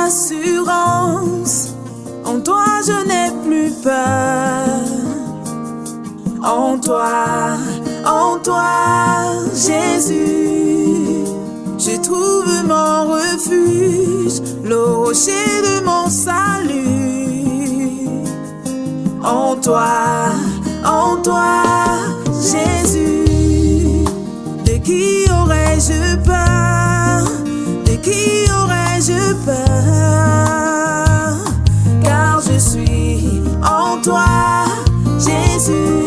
assurance. En toi je n'ai plus peur. En toi, Jésus, je trouve mon refuge, le rocher de mon salut. En toi, Jésus, de qui aurais-je peur? De qui aurais-je peur? Car je suis en toi, Jésus.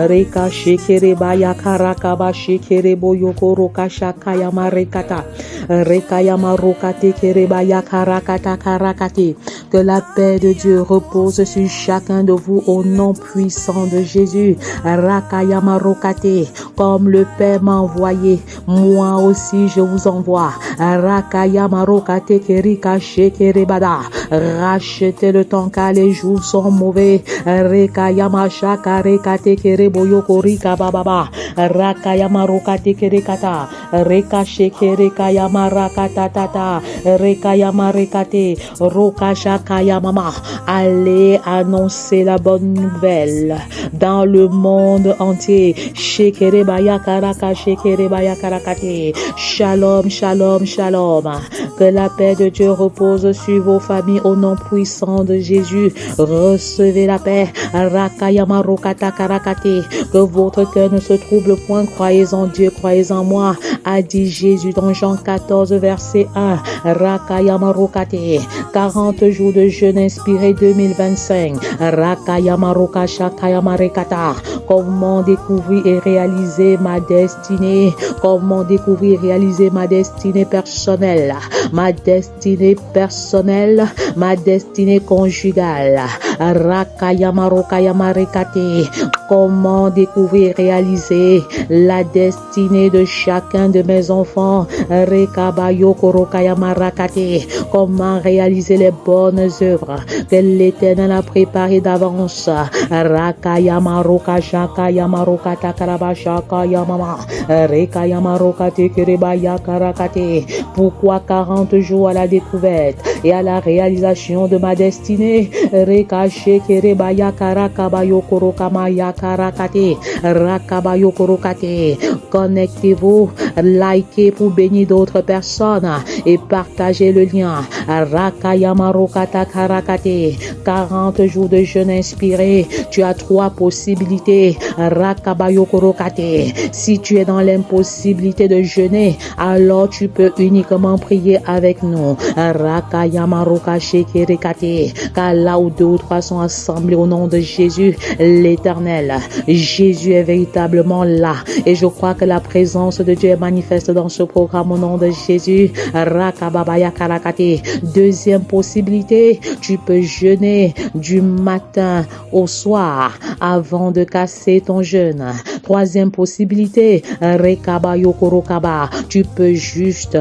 Reka shekere baya karaka ba shekere boyoko roka shakaya marekata. Reka yamarokate kere baya karakata karakate. Que la paix de Dieu repose sur chacun de vous au nom puissant de Jésus. Raka yamarokate. Comme le Père m'a envoyé, moi aussi je vous envoie. Raka yamarokate kerika shekere bada. Rachetez le temps car les jours sont mauvais. Reka yamashaka rekate kere boyoko rika bababa. Raka yamarokate kerekata. Reka shekere kayamarakata tata. Reka yamarekate. Roka shakaya mama. Allez annoncer la bonne nouvelle dans le monde entier. Shekere baya karaka shekere baya karakate. Shalom, shalom, shalom. Que la paix de Dieu repose sur vos familles au nom puissant de Jésus. Recevez la paix. Rakayama rokata karakate. Que votre cœur ne se trouble point. Croyez en Dieu, croyez en moi, a dit Jésus dans Jean 14 verset 1. Rakayama rokate. 40 jours de jeûne inspiré 2025. Rakayama rokasha kayama rekata. Comment découvrir et réaliser ma destinée? Comment découvrir et réaliser ma destinée personnelle? Ma destinée personnelle, ma destinée conjugale. Rakayama rokayama rekate. Comment découvrir et réaliser la destinée de chacun de mes enfants? Rekabayo korokayama rakate. Comment réaliser les bonnes œuvres que l'Éternel a préparées d'avance? Rakayama rokashaka yamarokata karabashaka yamama. Rekayama rokate kerebaya karakate. Pourquoi 40 jours à la découverte et à la réalisation de ma destinée? Rekache kerebaya karakabayo korokamaya karakate. Rakabayo korokate. Connectez-vous, likez pour bénir d'autres personnes et partagez le lien. Rakayama rokata karakate. 40 jours de jeûne inspiré. Tu as 3 possibilités. Rakabayo korokate. Si tu es dans l'impossibilité de jeûner, alors tu peux uniquement prier avec nous. Rakayama rokache kerekate. Car là où 2 ou 3 sont assemblés au nom de Jésus, l'Éternel, Jésus est véritablement là. Et je crois que la présence de Dieu est manifeste dans ce programme au nom de Jésus. Rakababaya karakate. Deuxième possibilité, tu peux jeûner du matin au soir avant de casser ton jeûne. Troisième possibilité, Rekabayo korokaba. Tu peux juste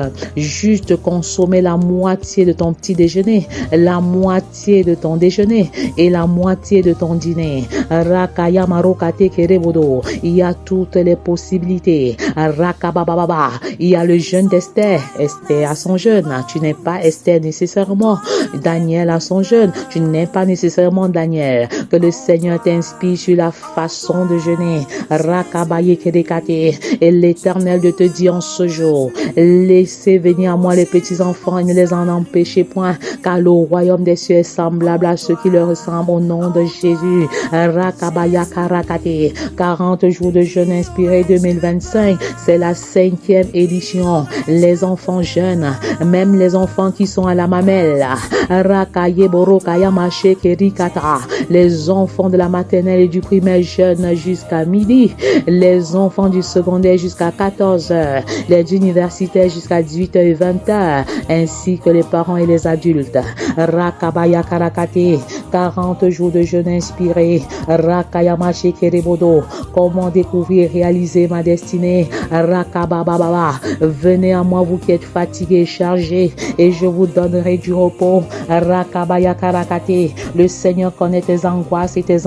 consommer la moitié de ton petit déjeuner, la moitié de ton déjeuner et la moitié de ton dîner. Rakayama rokate kerebodo. Il y a toutes les possibilités. Rakabababa. Il y a le jeûne d'Esther. Esther a son jeûne. Tu n'es pas Esther nécessairement. Daniel a son jeûne. Tu n'es pas nécessairement Daniel. Que le Seigneur t'inspire sur la façon de jeûner. Rakabaye Kedekate. Et l'Éternel de te dire en ce jour, laissez venir à moi les petits enfants et ne les en empêchez point, car le royaume des cieux est semblable à ceux qui leur ressemblent au nom de Jésus. Rakabaya Karakate. 40 jours de jeûne inspiré 2025, c'est la 5e édition. Les enfants jeunes, même les enfants qui sont à la mamelle, Rakaye Borokaya Mache Kerikata, les enfants de la maternelle et du primaire jeûnent jusqu'à midi, les enfants du secondaire jusqu'à 14h, les universitaires jusqu'à 18h et 20h, ainsi que les parents et les adultes. Rakabaya Karakate, 40 jours de jeûne inspiré. Rakaya Mache Kerebodo, comment découvrir et réaliser ma destinée. Rakabababa, venez à moi vous qui êtes fatigués et chargés, et je vous donnerai du repos. Rakabaya Karakate, le Seigneur connaît tes angoisses et tes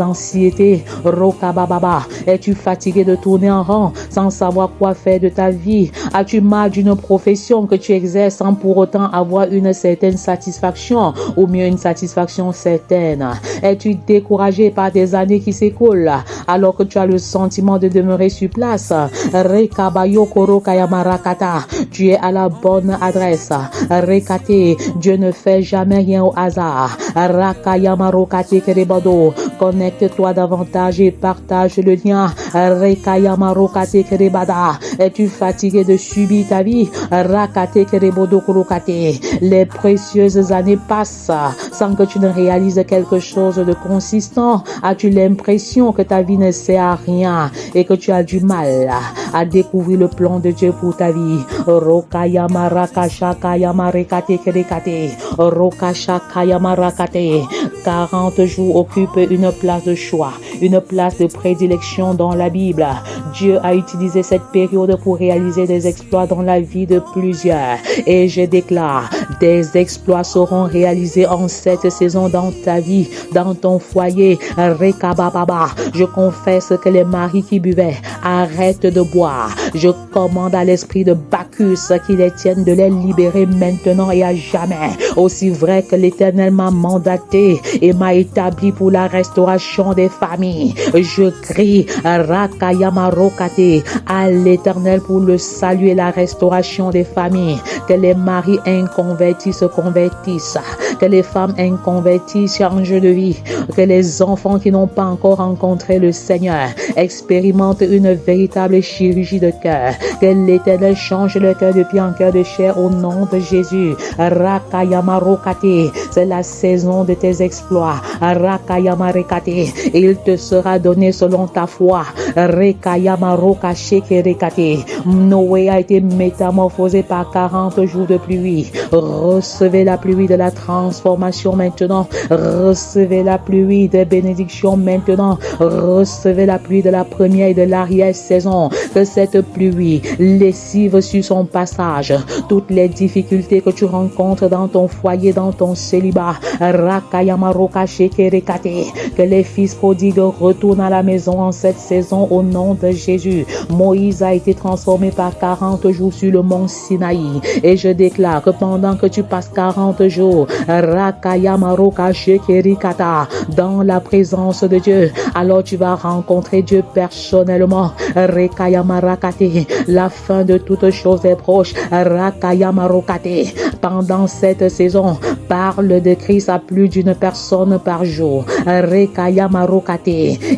anxiétés. Rokabababa, es-tu fatigué de tourner en rond sans savoir quoi faire de ta vie? As-tu marre d'une profession que tu exerces sans pour autant avoir une certaine satisfaction, ou mieux une satisfaction certaine? Es-tu découragé par des années qui s'écoulent alors que tu as le sentiment de demeurer sur place? Rekabayo Korokayamarakata, tu es à la bonne adresse. Rekate, Dieu ne fait jamais rien au hasard. Rakayamarokate Kerebado, connecte-toi davantage et partage le lien. Rekayamarokate Kerebada, es-tu fatigué de subir ta vie? Rakate Kerebodo Kurokate, les précieuses années passent sans que tu ne réalises quelque chose de consistant. As-tu l'impression que ta vie ne sert à rien et que tu as du mal à découvrir le plan de Dieu pour ta vie? Rokayama Rakashakayama Rekate Kerekate, Rokashakayama Rakate. 40 jours occupent une place de choix, une place de prédilection dans la Bible. Dieu a utilisé cette période pour réaliser des exploits dans la vie de plusieurs. Et je déclare, des exploits seront réalisés en cette saison dans ta vie, dans ton foyer. Rekabababa, je confesse que les maris qui buvaient arrêtent de boire. Je commande à l'esprit de Bacchus qui les tienne de les libérer maintenant et à jamais. Aussi vrai que l'Éternel m'a mandaté et m'a établi pour la restauration des familles. Je crie Rakayama Rokate à l'Éternel pour le salut et la restauration des familles. Que les maris inconvertis se convertissent, que les femmes inconverties changent de vie, que les enfants qui n'ont pas encore rencontré le Seigneur expérimentent une véritable chirurgie de cœur. Que l'Éternel change le cœur de pierre en cœur de chair au nom de Jésus. Rakayama Rokate, c'est la saison de tes exploits. Rakayama Rekate, il te sera donné selon ta foi. Rekayama Rokasheke Rekate. Noé a été métamorphosé par 40 jours de pluie. Recevez la pluie de la transformation maintenant. Recevez la pluie des bénédictions maintenant. Recevez la pluie de la première et de l'arrière-saison. Que cette pluie lessive sur son passage toutes les difficultés que tu rencontres dans ton foyer, dans ton célibat. Rakayama Rokasheke Rekate. Que les fils prodigues retournent à la maison en cette saison au nom de Jésus. Moïse a été transformé par 40 jours sur le mont Sinaï. Et je déclare que pendant que tu passes 40 jours, Rakayama Rokasheke Rekata, dans la présence de Dieu, alors tu vas rencontrer Dieu personnellement. Rekayama Rakate, la fin de toutes choses est proche. Rakayama Rokate, pendant cette saison, parle de Christ à plus d'une personne par jour. Rekayama Rokate,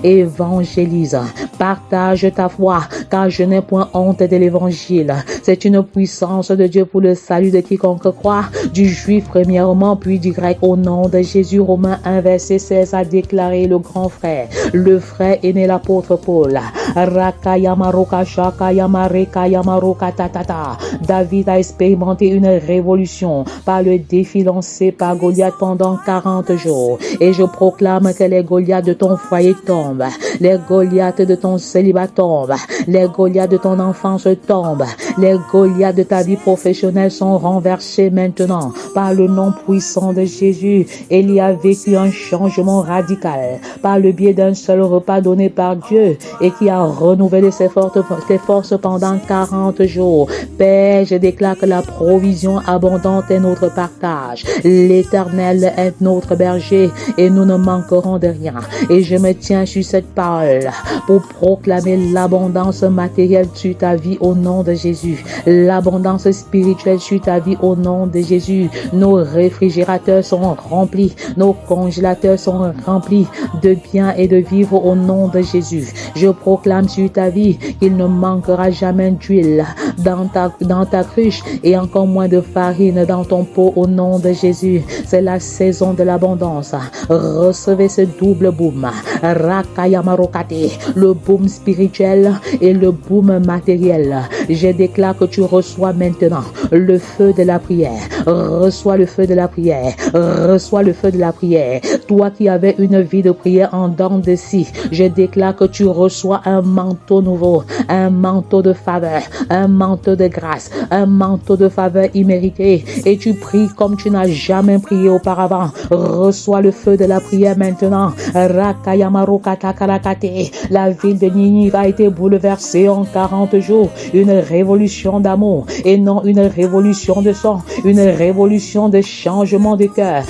évangélise, partage ta foi, car je n'ai point honte de l'évangile. C'est une puissance de Dieu pour le salut de quiconque croit, du juif premièrement, puis du grec. Au nom de Jésus, Romains 1 verset 16 a déclaré le grand frère, le frère aîné l'apôtre Paul. Rakayama Rokashakayama Rekayama Rokatatata. David a expérimenté une révolution par le défi lancé par Goliath pendant 40 jours. Et je proclame que les Goliaths de ton foyer tombent, les Goliaths de ton célibat tombent, les Goliaths de ton enfance tombent, les Goliaths de ta vie professionnelle sont renversés maintenant par le nom puissant de Jésus. Il a vécu un changement radical par le biais d'un seul repas donné par Dieu et qui a renouvelé ses forces pendant 40 jours. Père, je déclare que la provision abondante est notre partage. L'Éternel est notre berger et nous ne manquerons de rien. Et je me tiens sur cette parole pour proclamer l'abondance matérielle sur ta vie au nom de Jésus. L'abondance spirituelle sur ta vie au nom de Jésus. Nos réfrigérateurs sont remplis. Nos congélateurs sont remplis de biens et de vivres au nom de Jésus. Je proclame sur ta vie qu'il ne manquera jamais d'huile dans ta cruche et encore moins de farine dans ton pot au nom de Jésus. C'est la saison de l'abondance. Recevez ce double boom. Rakayamarokate, le boom spirituel et le boom matériel. Je déclare que tu reçois maintenant le feu de la prière. Reçois le feu de la prière. Reçois le feu de la prière. Toi qui avais une vie de prière en dents de scie, je déclare que tu reçois un manteau nouveau, un manteau de faveur, un manteau de grâce, un manteau de faveur immérité. Et tu pries comme tu n'as jamais prié auparavant. Reçois le feu de la prière maintenant. Rakayamarokatakaratate. La ville de Ninive a été bouleversée en 40 jours. Une révolution d'amour et non une révolution de sang, une révolution de changement de cœur.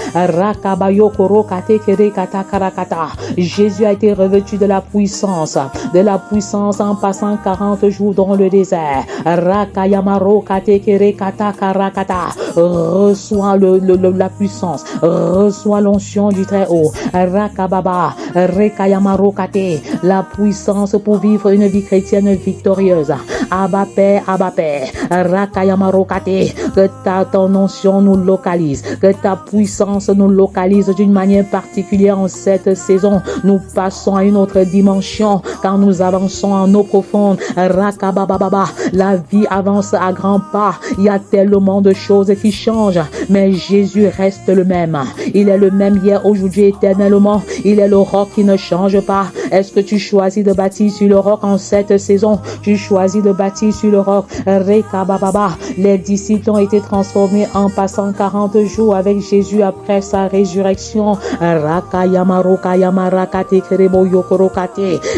Jésus a été revêtu de la puissance en passant 40 jours dans le désert. Reçois la puissance, reçois l'onction du Très-Haut. La puissance pour vivre une vie chrétienne victorieuse. Abba Père, que ton onction nous localise, que ta puissance nous localise d'une manière particulière en cette saison. Nous passons à une autre dimension quand nous avançons en eau profonde. La vie avance à grands pas. Il y a tellement de choses qui changent, mais Jésus reste le même. Il est le même hier, aujourd'hui, éternellement. Il est le roc qui ne change pas. Est-ce que tu choisis de bâtir sur le roc en cette saison? Tu choisis de bâtir sur le roc. Les disciples ont été transformés en passant 40 jours avec Jésus après sa résurrection.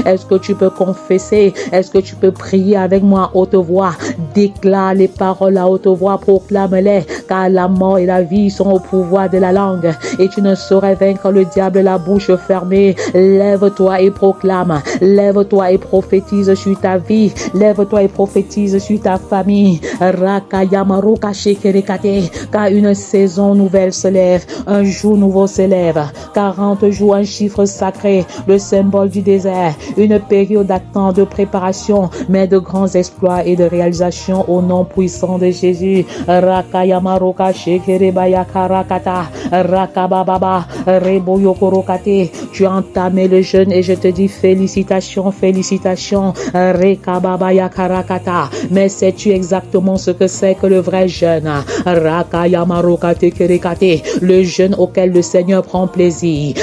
Est-ce que tu peux confesser? Est-ce que tu peux prier avec moi à haute voix? Déclare les paroles à haute voix, proclame-les, car la mort et la vie sont au pouvoir de la langue et tu ne saurais vaincre le diable la bouche fermée. Lève-toi et proclame, lève-toi et prophétise sur ta vie, lève-toi et prophétise sur ta famille. Car une saison nouvelle se lève, un jour nouveau se lève. 40 jours, un chiffre sacré, le symbole du désert, une période d'attente, de préparation, mais de grands exploits et de réalisations au nom puissant de Jésus. Tu as entamé le jeûne et je te dis félicitations, félicitations. Mais sais-tu exactement ce que c'est que le vrai jeûne? Le jeûne auquel le Seigneur prend plaisir.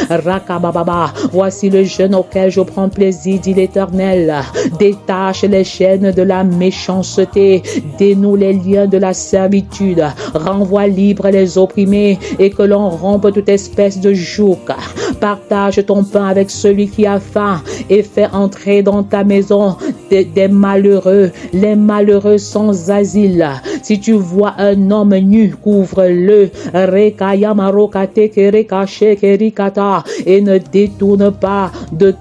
Voici le jeûne auquel je prends plaisir, dit l'Éternel. Détache les chaînes de la méchanceté, dénoue les liens de la servitude, renvoie libre les opprimés et que l'on rompe toute espèce de joug. Partage ton pain avec celui qui a faim et fais entrer dans ta maison des malheureux, les malheureux sans asile. Si tu vois un homme nu, couvre-le. Et ne détourne pas de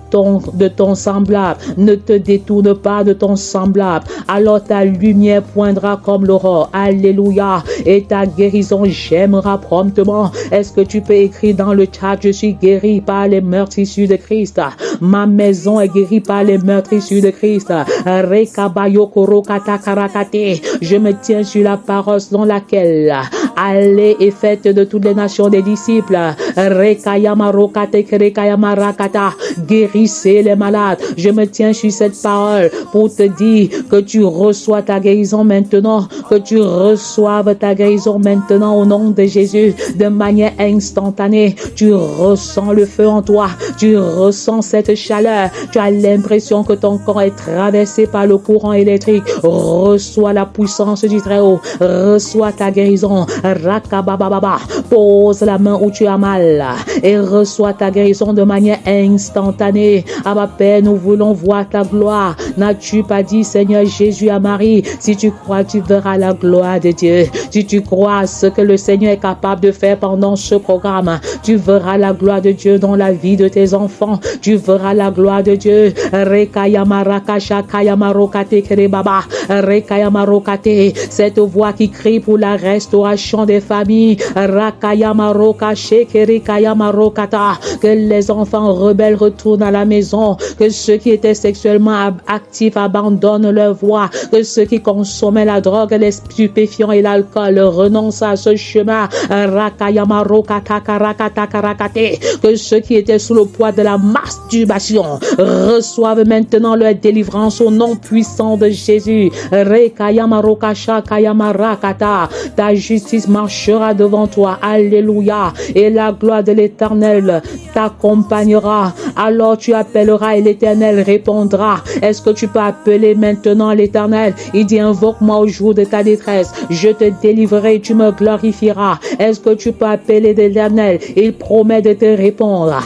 ton semblable. Ne te détourne pas de ton semblable. Alors ta lumière poindra comme l'aurore. Alléluia. Et ta guérison gênera promptement. Est-ce que tu peux écrire dans le chat: je suis guéri par les meurtrissures de Christ. Ma maison est guérie par les meurtrissures de Christ. Je me tiens sur la parole selon laquelle allez et faites de toutes les nations des disciples. Guérissez les malades. Je me tiens sur cette parole pour te dire que tu reçois ta guérison maintenant, que tu reçoives ta guérison maintenant au nom de Jésus de manière instantanée. Tu ressens le feu en toi, tu ressens cette chaleur, tu as l'impression que ton corps est traversé par le courant électrique. Reçois la puissance du Très-Haut, reçois ta guérison. Pose la main où tu as mal. mal et reçois ta guérison de manière instantanée. Abba Père, nous voulons voir ta gloire. N'as-tu pas dit, Seigneur Jésus, à Marie, si tu crois, tu verras la gloire de Dieu. Si tu crois à ce que le Seigneur est capable de faire pendant ce programme, tu verras la gloire de Dieu dans la vie de tes enfants. Tu verras la gloire de Dieu. Cette voix qui crie pour la restauration des familles. Que les enfants rebelles retournent à la maison. Que ceux qui étaient sexuellement actifs abandonnent leur voie. Que ceux qui consommaient la drogue, les stupéfiants et l'alcool renoncent à ce chemin. Que ceux qui étaient sous le poids de la masturbation reçoivent maintenant leur délivrance au nom puissant de Jésus. Ta justice marchera devant toi. Alléluia. Et la gloire de l'Éternel t'accompagnera. Alors tu appelleras et l'Éternel répondra. Est-ce que tu peux appeler maintenant l'Éternel? Il dit, invoque-moi au jour de ta détresse. Je te délivrerai et tu me glorifieras. Est-ce que tu peux appeler l'Éternel? Il promet de te répondre.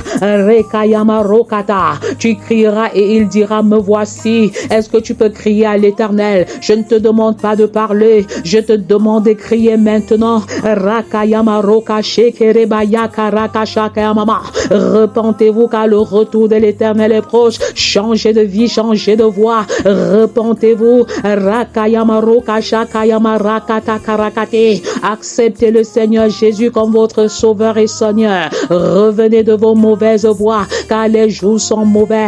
Tu crieras et il dira, me voici. Est-ce que tu peux crier à l'Éternel? Je ne te demande pas de parler. Je te demande de crier maintenant. Repentez-vous car le retour de l'Éternel est proche. Changez de vie, changez de voix. Repentez-vous. Acceptez le Seigneur Jésus comme votre Sauveur et Seigneur. Revenez de vos mauvaises voies car les jours sont mauvais.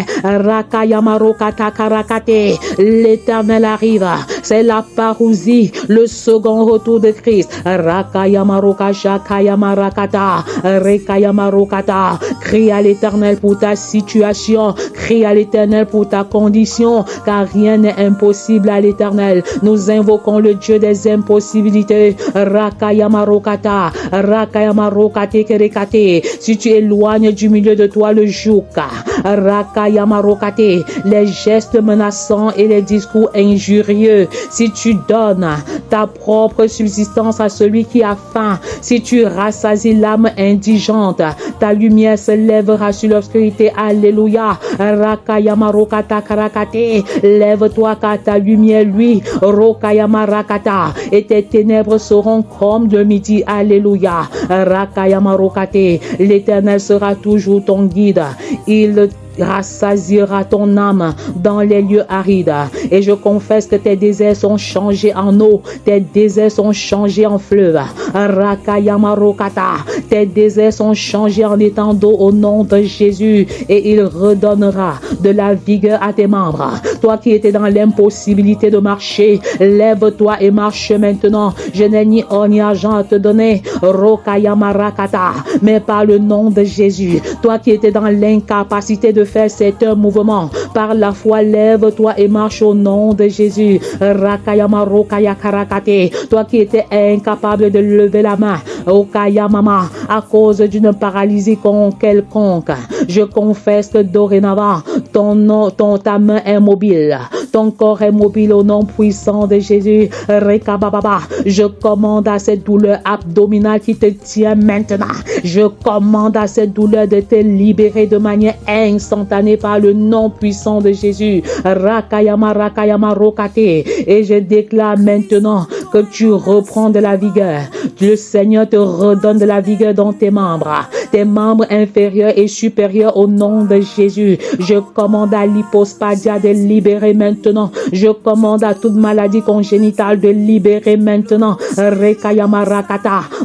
L'Éternel arrive. C'est la parousie, le second retour de Christ. Crie à l'Éternel pour ta situation. Crie à l'Éternel pour ta condition, car rien n'est impossible à l'Éternel. Nous invoquons le Dieu des impossibilités. Si tu éloignes du milieu de toi le joug, les gestes menaçants et les discours injurieux, si tu donnes ta propre subsistance à celui qui a faim, si tu rassasies l'âme indigente, ta lumière se lèvera sur l'obscurité. Alléluia. Lève-toi car ta lumière, lui, et tes ténèbres seront comme le midi. Alléluia. L'Éternel sera toujours ton guide. Il rassasiera ton âme dans les lieux arides. Et je confesse que tes déserts sont changés en eau. Tes déserts sont changés en fleuve. Tes déserts sont changés en étang d'eau au nom de Jésus. Et il redonnera de la vigueur à tes membres. Toi qui étais dans l'impossibilité de marcher, lève-toi et marche maintenant. Je n'ai ni or ni argent à te donner. Mais par le nom de Jésus, toi qui étais dans l'incapacité de faire certains mouvements, par la foi, lève-toi et marche au nom de Jésus. Toi qui étais incapable de lever la main, à cause d'une paralysie quelconque, je confesse que dorénavant, ta main est mobile, ton corps est mobile au nom puissant de Jésus. Je commande à cette douleur abdominale qui te tient maintenant. Je commande à cette douleur de te libérer de manière instantanée par le nom puissant de Jésus. Et je déclare maintenant que tu reprends de la vigueur. Le Seigneur te redonne de la vigueur dans tes membres inférieurs et supérieurs au nom de Jésus. Je commande à l'hypospadia de libérer maintenant. Je commande à toute maladie congénitale de libérer maintenant.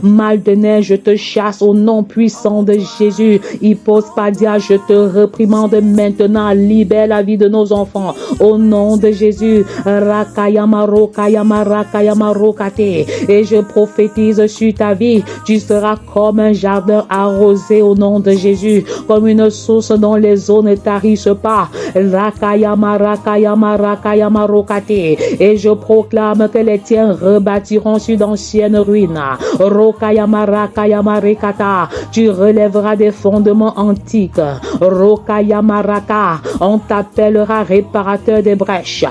Mal de nerfs, je te chasse au nom puissant de Jésus. Hypospadia, je te reprimande maintenant. Libère la vie de nos enfants au nom de Jésus. Et je prophétise sur ta vie. Tu seras comme un jardin arrosé au nom de Jésus, comme une source dont les eaux ne tarissent pas. Et je proclame que les tiens rebâtiront sur d'anciennes ruines. Tu relèveras des fondements antiques. On t'appellera réparateur des brèches.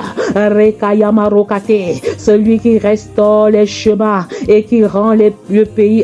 Celui qui restaure les chemins et qui rend le pays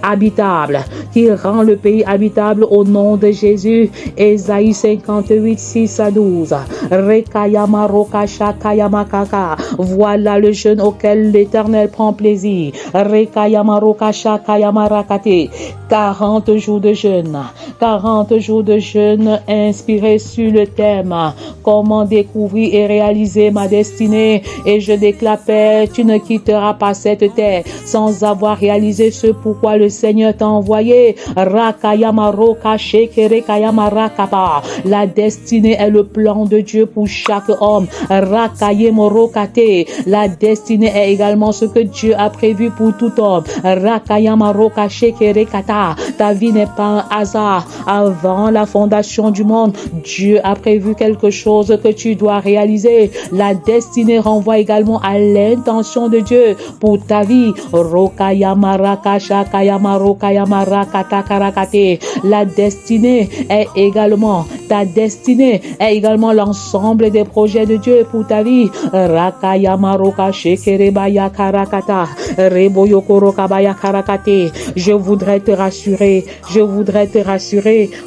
habitable, qui rend dans le pays habitable au nom de Jésus. Ésaïe 58, 6 à 12. Rekayama Rokasha Kayama Kaka. Voilà le jeûne auquel l'Éternel prend plaisir. Rekayama Rokasha Kayama Rakate. 40 jours de jeûne. 40 jours de jeûne inspirés sur le thème comment découvrir et réaliser ma destinée. Et je déclare, Père, tu ne quitteras pas cette terre sans avoir réalisé ce pourquoi le Seigneur t'a envoyé. Rakayama Rokashe Kerekayama Rakapa. La destinée est le plan de Dieu pour chaque homme. Rakayemo Rokate. La destinée est également ce que Dieu a prévu pour tout homme. Rakayama Rokashe Kerekata. Ta vie n'est pas un hasard. Avant la fondation du monde, Dieu a prévu quelque chose que tu dois réaliser. La destinée renvoie également à l'intention de Dieu pour ta vie. Rokayama Rakasha Kayama Rokayama Rakata Karakate. La destinée est également, ta destinée est également l'ensemble des projets de Dieu pour ta vie. Rakayama Rokashe Kerebaya Karakata. Reboyoko Rokabaya Karakate. Je voudrais te rassurer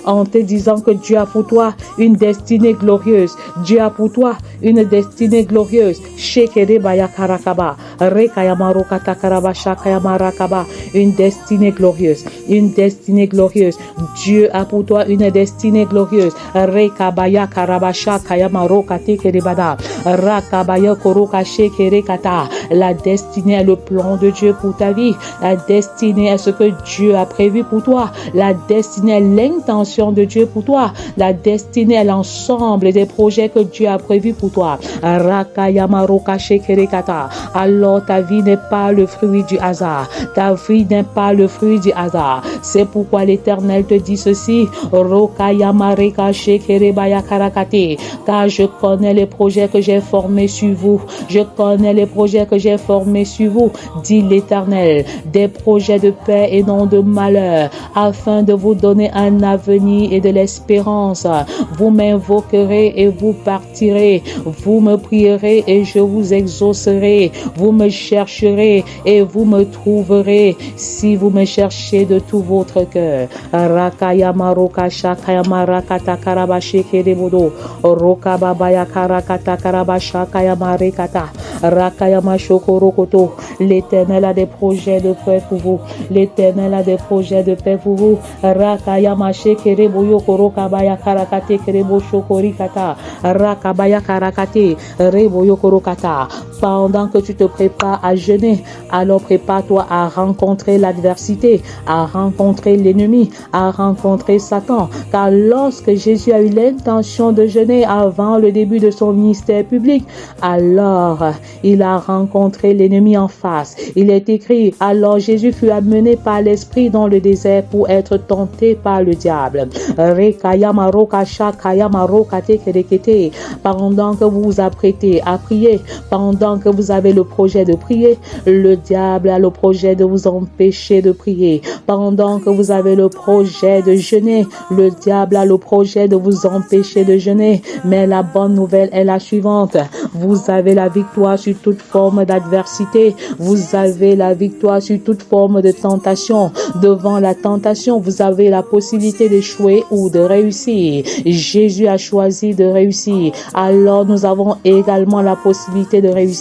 en te disant que Dieu a pour toi une destinée glorieuse. Dieu a pour toi une destinée glorieuse. Shekerebaya Karakaba. Rekayama Rokata Karaba Shakayama Rakaba. Une destinée glorieuse. Une destinée glorieuse. Dieu a pour toi une destinée glorieuse. Rekabaya Karaba Shakayama Rokate Kerebada. Rakabaya Koroka Shekerekata. La destinée est le plan de Dieu pour ta vie. La destinée est ce que Dieu a prévu pour toi. La destinée est l'intention de Dieu pour toi. La destinée est l'ensemble des projets que Dieu a prévus pour toi. Rakayama Rokashe Kerekata. Alors ta vie n'est pas le fruit du hasard. Ta vie n'est pas le fruit du hasard. C'est pourquoi l'Éternel te dit ceci. Rokayama Rekashe Kerebaya Karakate. Car je connais les projets que j'ai formés sur vous. Je connais les projets que j'ai formés sur vous, dit l'Éternel. Des projets de paix et non de malheur, afin de vous donner un avenir et de l'espérance. Vous m'invoquerez et vous partirez. Vous me prierez et je vous exaucerai. Vous me chercherez et vous me trouverez si vous me cherchez de tout votre cœur. Rakayama Rokasha Kayama Rakata Karabashe Kerebodo. Rokababaya Karakata Karabasha Kayama Rekata. Rakayama Shokorokoto. L'Éternel a des projets de paix pour vous. L'Éternel a des projets de paix pour vous. Rakayama Shekereboyo Korokabaya Karakate Kerebo Shokorikata. Rakabaya Karakate Reboyo Korokata. Pendant que tu te prépares à jeûner, alors prépare-toi à rencontrer l'adversité, à rencontrer l'ennemi, à rencontrer Satan. Car lorsque Jésus a eu l'intention de jeûner avant le début de son ministère public, alors il a rencontré l'ennemi en face. Il est écrit, alors Jésus fut amené par l'Esprit dans le désert pour être tenté par le diable. Pendant que vous vous apprêtez à prier, pendant que vous avez le projet de prier, le diable a le projet de vous empêcher de prier. Pendant que vous avez le projet de jeûner, le diable a le projet de vous empêcher de jeûner. Mais la bonne nouvelle est la suivante. Vous avez la victoire sur toute forme d'adversité. Vous avez la victoire sur toute forme de tentation. Devant la tentation, vous avez la possibilité d'échouer ou de réussir. Jésus a choisi de réussir. Alors nous avons également la possibilité de réussir.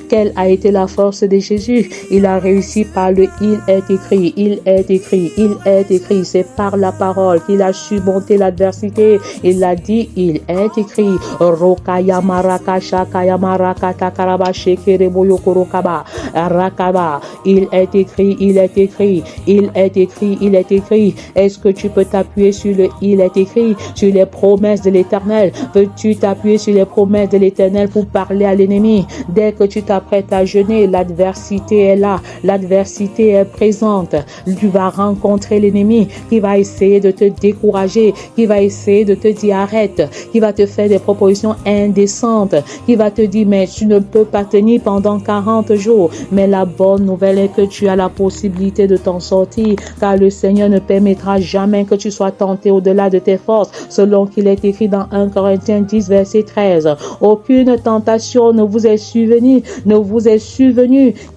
Quelle a été la force de Jésus? Il a réussi par le il est écrit, il est écrit, il est écrit. C'est par la parole qu'il a surmonté l'adversité. Il a dit, il est écrit. Rokayama Rakasha Kayama Rakata Karabashe Kereboyo Korokaba Rakaba. Il est écrit, il est écrit, il est écrit, il est écrit. Est-ce que tu peux t'appuyer sur le il est écrit, sur les promesses de l'Éternel? Veux-tu t'appuyer sur les promesses de l'Éternel pour parler à l'ennemi? Dès que tu t'apprêtes à jeûner, l'adversité est là, l'adversité est présente. Tu vas rencontrer l'ennemi qui va essayer de te décourager, qui va essayer de te dire arrête, qui va te faire des propositions indécentes, qui va te dire mais tu ne peux peux pas tenir pendant 40 jours. Mais la bonne nouvelle est que tu as la possibilité de t'en sortir, car le Seigneur ne permettra jamais que tu sois tenté au-delà de tes forces, selon qu'il est écrit dans 1 Corinthiens 10, verset 13. Aucune tentation ne vous est survenue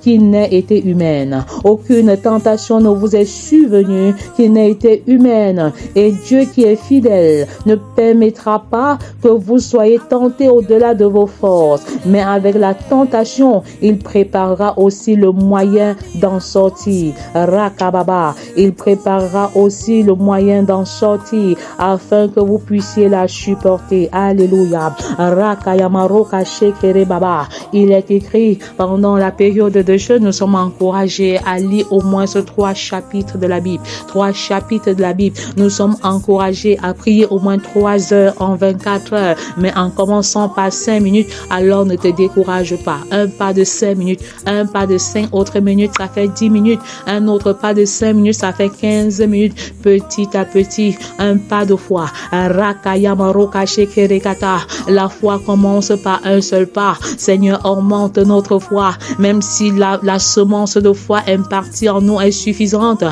qui n'ait été humaine. Aucune tentation ne vous est survenue qui n'ait été humaine. Et Dieu qui est fidèle ne permettra pas que vous soyez tentés au-delà de vos forces. Mais avec la tentation, il préparera aussi le moyen d'en sortir. Rakababa, il préparera aussi le moyen d'en sortir afin que vous puissiez la supporter. Alléluia. Rakayamaroka shekere baba. Il est écrit pendant la période de jeûne, nous sommes encouragés à lire au moins 3 chapitres de la Bible. 3 chapitres de la Bible. Nous sommes encouragés à prier au moins 3 heures en 24 heures. Mais en commençant par 5 minutes, alors ne te décourage pas. Un pas de 5 minutes, un pas de 5 autres minutes, ça fait 10 minutes. Un autre pas de 5 minutes, ça fait 15 minutes. Petit à petit, un pas de foi. Rakayamaroka shekerekata. La foi commence par un seul pas. Seigneur, augmente notre foi. Même si la semence de foi impartie en nous est suffisante.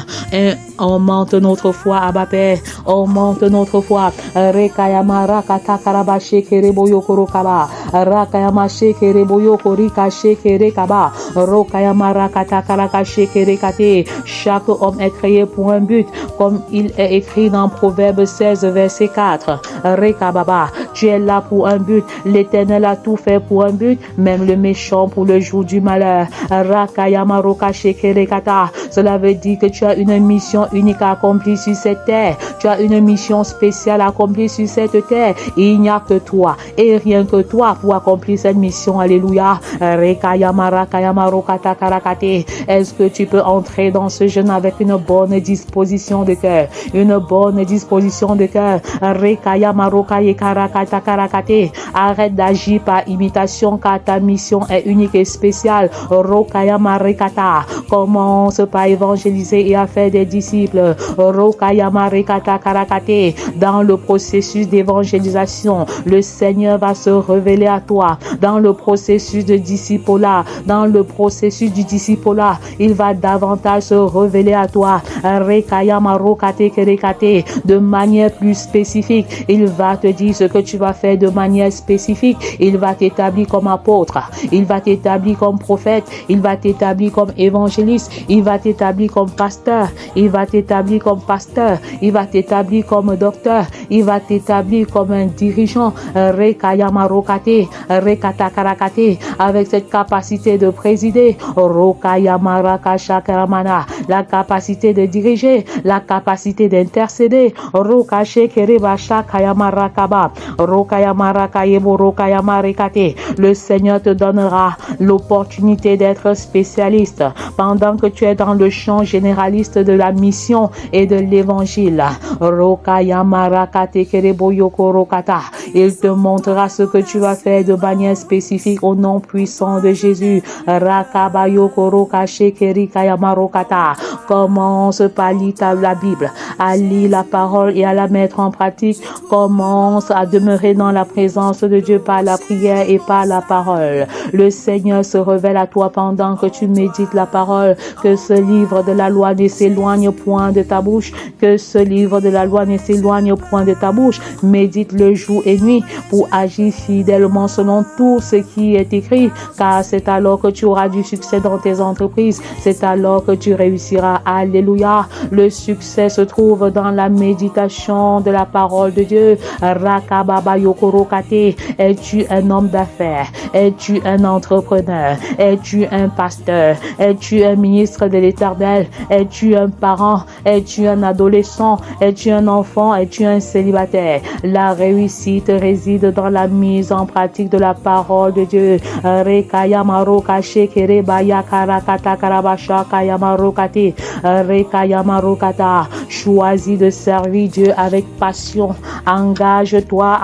Augmente notre foi, Abba Père. Augmente notre foi. Rekayama rakata karaba shekereboyo korokaba. Rakayama shekereboyo korika shekerekaba. Rokayama rakata karaka shekerekate. Chaque homme est créé pour un but, comme il est écrit dans Proverbe 16, verset 4. Rekababa, tu es là pour un but. L'Éternel a tout fait pour un but, même le méchant pour le jour du malheur. Rakayama roka shekerekata. Cela veut dire que tu as une mission unique à accomplir sur cette terre. Tu as une mission spéciale à accomplir sur cette terre. Il n'y a que toi et rien que toi pour accomplir cette mission. Alléluia. Rekayama rakayama rokata karakate. Est-ce que tu peux entrer dans ce jeûne avec une bonne disposition de cœur? Une bonne disposition de cœur. Rekayama rokaye karakata karakate. Arrête d'agir par imitation car ta mission est unique et spéciale. Rokayama rekata. Commence par évangéliser et à faire des disciples. Rokayama rekata karakate. Dans le processus d'évangélisation, le Seigneur va se révéler à toi. Dans le processus de discipolat, dans le processus du discipolat, il va davantage se révéler à toi. Rekayama rokate kerekate. De manière plus spécifique, il va te dire ce que tu vas faire de manière spécifique. Il va t'établir comme apôtre, il va t'établir comme prophète, il va t'établir comme évangéliste, il va t'établir comme pasteur, il va t'établir comme pasteur, il va t'établir comme docteur, il va t'établir comme un dirigeant. Rekayama rokate, rekata karakate, avec cette capacité de présider. Rokayama rakasha karamana, la capacité de diriger, la capacité d'intercéder. Rokashe kerebasha kayama rakaba, rokayama rakayebo rokayama rekate. Le Seigneur te donnera l'opportunité d'être spécialiste pendant que tu es dans le champ généraliste de la mission et de l'évangile. Rokayama rakate kereboyoko rokata. Il te montrera ce que tu vas faire de manière spécifique au nom puissant de Jésus. Rakabayoko rokashe kerikayama rokata. Commence par lire la Bible, à lire la parole et à la mettre en pratique. Commence à demeurer dans la présence de Dieu par la prière et par la parole. Le Seigneur se révèle à toi pendant que tu médites la parole. Que ce livre de la loi ne s'éloigne point de ta bouche. Que ce livre de la loi ne s'éloigne point de ta bouche. Médite le jour et nuit pour agir fidèlement selon tout ce qui est écrit. Car c'est alors que tu auras du succès dans tes entreprises. C'est alors que tu réussiras. Alléluia. Le succès se trouve dans la méditation de la parole de Dieu. Rakababa yokorokate. Es-tu un homme d'affaires? Es-tu un entrepreneur? Es-tu un pasteur? Es-tu un ministre de l'Éternel? Es-tu un parent? Es-tu un adolescent? Es-tu un enfant? Es-tu un célibataire? La réussite réside dans la mise en pratique de la parole de Dieu. Rekayama rokashe kerebaya karakata karabasha kayama rokate. Rekayama rokata. Choisis de servir Dieu avec passion. Engage-toi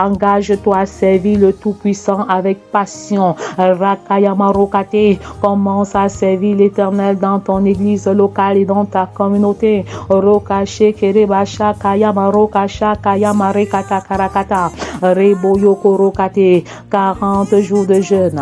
à servir le Tout-Puissant avec passion. Rakayama rokate. Commence à servir l'Éternel dans ton église locale et dans ta communauté. Rokashe kerebasha kayama rokasha kayama rekata karakata. Reboyokorokate, 40 jours de jeûne.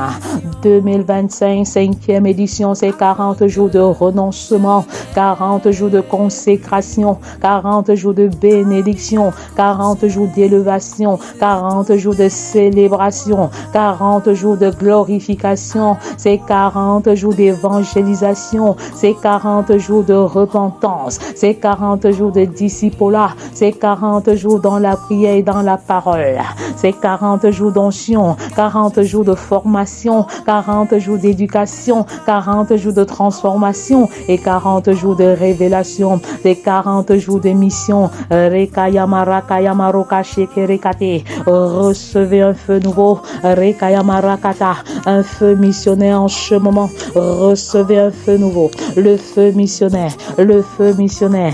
2025, 5e édition, c'est 40 jours de renoncement, 40 jours de consécration, 40 jours de bénédiction, 40 jours d'élévation, 40 jours de célébration, 40 jours de glorification, c'est 40 jours d'évangélisation, c'est 40 jours de repentance, c'est 40 jours de discipolat, c'est 40 jours dans la prière et dans la parole, c'est 40 jours d'onction, 40 jours de formation, 40 jours d'éducation, 40 jours de transformation et 40 jours de révélation, c'est 40 jours de mission. Recevez un feu nouveau, un feu missionnaire en ce moment. Recevez un feu nouveau, le feu missionnaire, le feu missionnaire.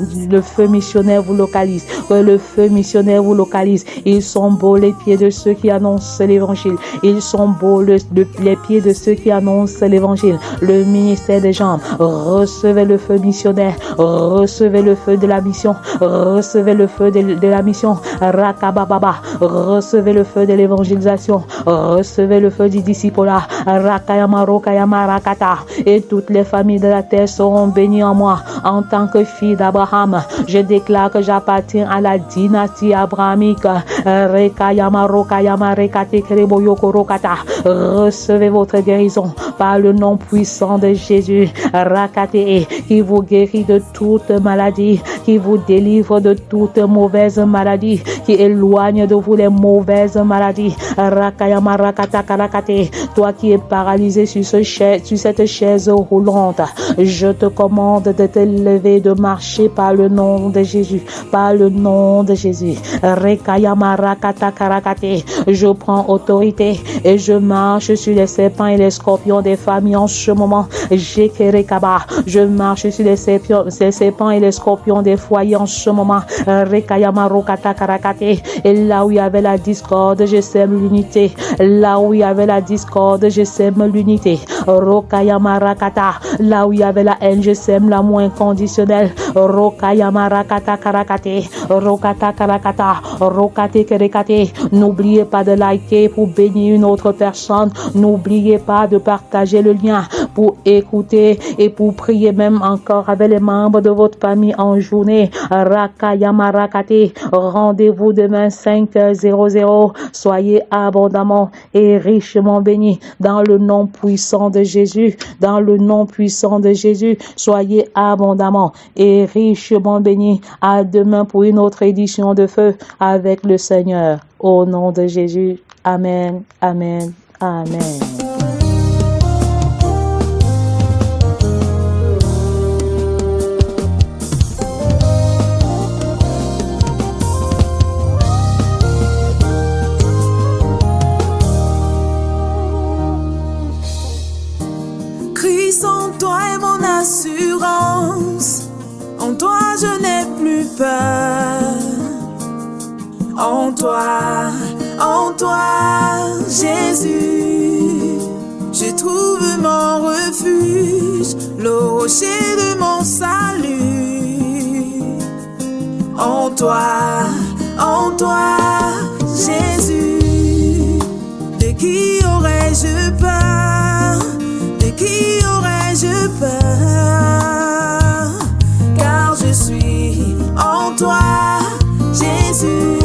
Que le feu missionnaire vous localise, que le feu missionnaire vous localise. Ils sont beaux les pieds de ceux qui annoncent l'évangile. Ils sont beaux les pieds de ceux qui annoncent l'évangile. Le ministère des jambes, recevez le feu missionnaire, recevez le feu de la mission, recevez le feu de la mission. Rakabababa, recevez le feu de l'évangélisation, recevez le feu du discipolat. Rakayamarakata, et toutes les familles de la terre seront bénies en moi. En tant que fille d'Abraham, je déclare que j'appartiens à la dynastie abrahamique. Recevez votre guérison par le nom puissant de Jésus. Rakate, qui vous guérit de toute maladie, qui vous délivre de toute mauvaise maladie, qui éloigne de vous les mauvaises maladies. Toi qui es paralysé sur cette chaise roulante, je te commande de te lever, de marcher par le nom de Jésus, par le nom de Jésus. Je prends autorité et je marche sur les serpents et les scorpions des familles en ce moment. Je marche sur les serpents et les scorpions des foyers en ce moment. Et là où il y avait la discorde, je sème l'unité. Là où il y avait la discorde, je sème l'unité. Là où il y avait la haine, je sème l'amour inconditionnel. N'oubliez pas de liker pour bénir une autre personne. N'oubliez pas de partager le lien pour écouter et pour prier même encore avec les membres de votre famille en journée. Rendez-vous demain 5h00. Soyez abondamment et richement bénis dans le nom puissant de Jésus. Dans le nom puissant de Jésus, soyez abondamment et richement bénis. À demain pour une autre édition de Feu avec le Seigneur. Au nom de Jésus. Amen. Amen. Amen. Christ en toi est mon assurance. En toi je n'ai plus peur. En toi, Jésus, je trouve mon refuge, le rocher de mon salut. En toi, Jésus, de qui aurais-je peur? De qui aurais-je peur? Car je suis en toi, Jésus.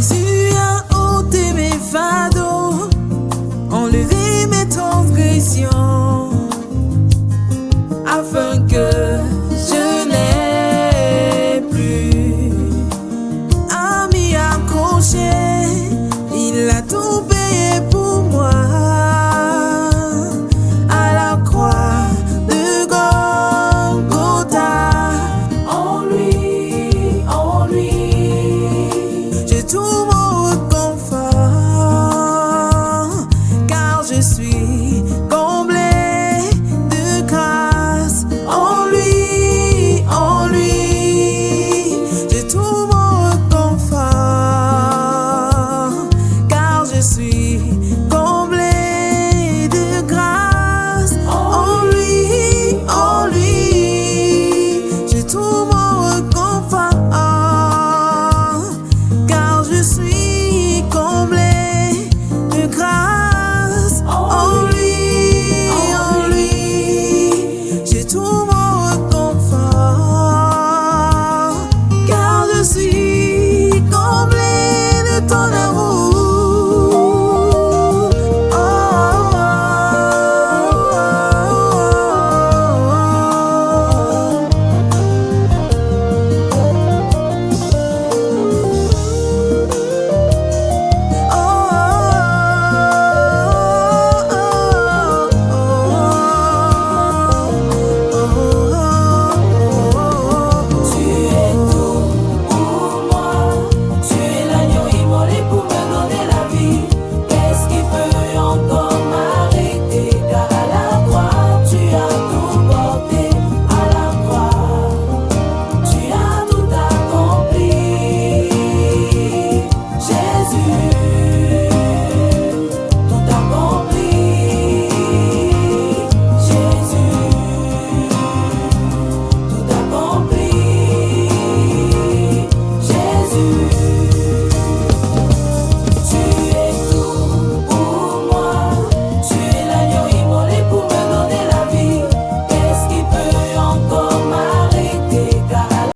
Jésus a ôté mes fardeaux. mission afin que je n'ai plus à m'y accrocher. Il a tout payé pour moi à la croix de Golgotha. En lui, j'ai tout mon réconfort, car je suis comblé de grâce. En lui, j'ai tout mon réconfort, car je suis